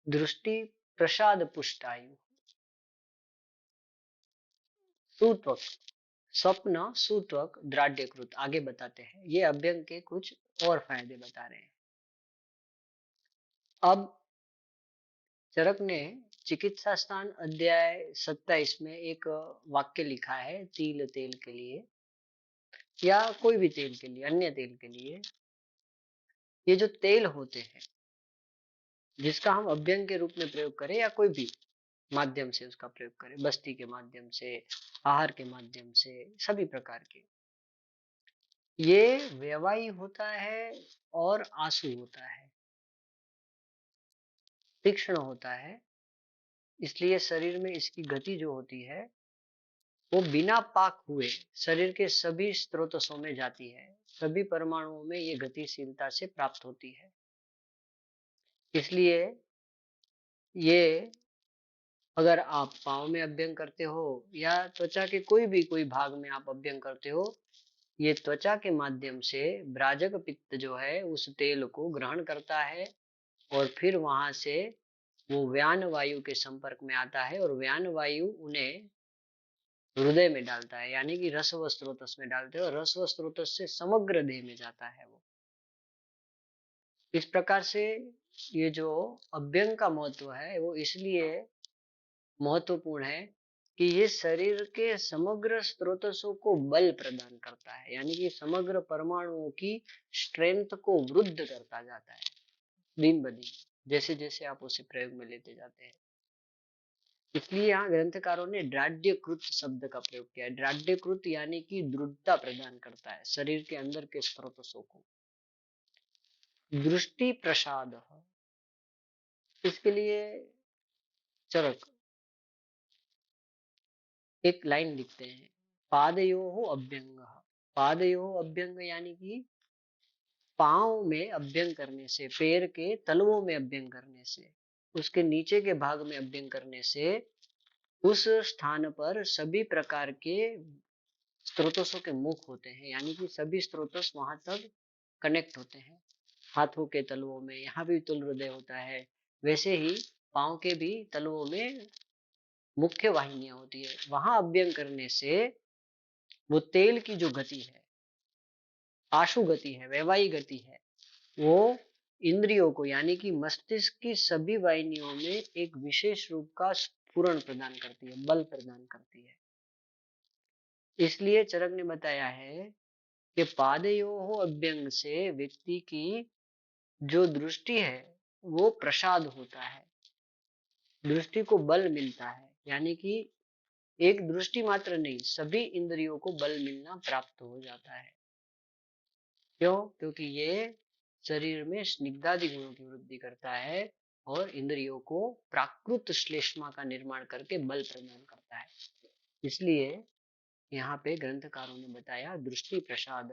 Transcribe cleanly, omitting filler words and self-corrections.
दृष्टि प्रसाद पुष्टायु, सुत्वक, स्वप्न सुत्वक द्राढ्यकृत। आगे बताते हैं, ये अभ्यंग के कुछ और फायदे बता रहे हैं। अब चरक ने चिकित्सा स्थान अध्याय 27 में एक वाक्य लिखा है, तिल तेल के लिए या कोई भी तेल के लिए, अन्य तेल के लिए, ये जो तेल होते हैं जिसका हम अभ्यंग के रूप में प्रयोग करें या कोई भी माध्यम से उसका प्रयोग करें, बस्ती के माध्यम से, आहार के माध्यम से, सभी प्रकार के, ये व्यवाही होता है और आंसू होता है, तीक्ष्ण होता है। इसलिए शरीर में इसकी गति जो होती है वो बिना पाक हुए शरीर के सभी स्रोतों में जाती है, सभी परमाणुओं में ये गतिशीलता से प्राप्त होती है। इसलिए ये अगर आप पाँव में अभ्यंग करते हो या त्वचा के कोई भाग में आप अभ्यंग करते हो, ये त्वचा के माध्यम से ब्राजक पित्त जो है उस तेल को ग्रहण करता है और फिर वहां से वो व्यान वायु के संपर्क में आता है और व्यान वायु उन्हें हृदय में डालता है, यानी कि रस व स्रोतस में डालते हैं और रस व स्रोतस से समग्र देह में जाता है वो। इस प्रकार से ये जो अभ्यंग का महत्व है वो इसलिए महत्वपूर्ण है कि ये शरीर के समग्र स्रोतसों को बल प्रदान करता है, यानी कि समग्र परमाणुओं की स्ट्रेंथ को वृद्ध करता जाता है दिन ब दिन, जैसे जैसे आप उसे प्रयोग में लेते जाते हैं। इसलिए यहाँ ग्रंथकारों ने द्राढ्यकृत शब्द का प्रयोग किया है। द्राढ्यकृत यानी कि दृढ़ता प्रदान करता है शरीर के अंदर के स्रोतसों को। दृष्टि प्रसाद, इसके लिए चरक एक लाइन लिखते हैं, पादयोः अभ्यंग। पादयोः अभ्यंग यानी कि पांव में अभ्यंग करने से, पैर के तलवों में अभ्यंग करने से, उसके नीचे के भाग में अभ्यंग करने से उस स्थान पर सभी प्रकार के स्रोतसों के मुख होते हैं, यानी कि सभी स्रोतस वहां तक कनेक्ट होते हैं। हाथों के तलवों में, यहाँ भी तुल हृदय होता है, वैसे ही पांव के भी तलवों में मुख्य वाहिनियां होती है। वहां अभ्यंग करने से वो तेल की जो गति है, आशु गति है, वैवाही गति है, वो इंद्रियों को यानी कि मस्तिष्क की सभी वाहिनियों में एक विशेष रूप का स्फुरण प्रदान करती है, बल प्रदान करती है। इसलिए चरक ने बताया है कि पादयोः अभ्यंग से व्यक्ति की जो दृष्टि है वो प्रसाद होता है, दृष्टि को बल मिलता है, यानी कि एक दृष्टि मात्र नहीं, सभी इंद्रियों को बल मिलना प्राप्त हो जाता है। क्यों? क्योंकि ये शरीर में स्निग्धादि गुणों की वृद्धि करता है और इंद्रियों को प्राकृत श्लेष्मा का निर्माण करके बल प्रदान करता है। इसलिए यहाँ पे ग्रंथकारों ने बताया दृष्टि प्रसाद।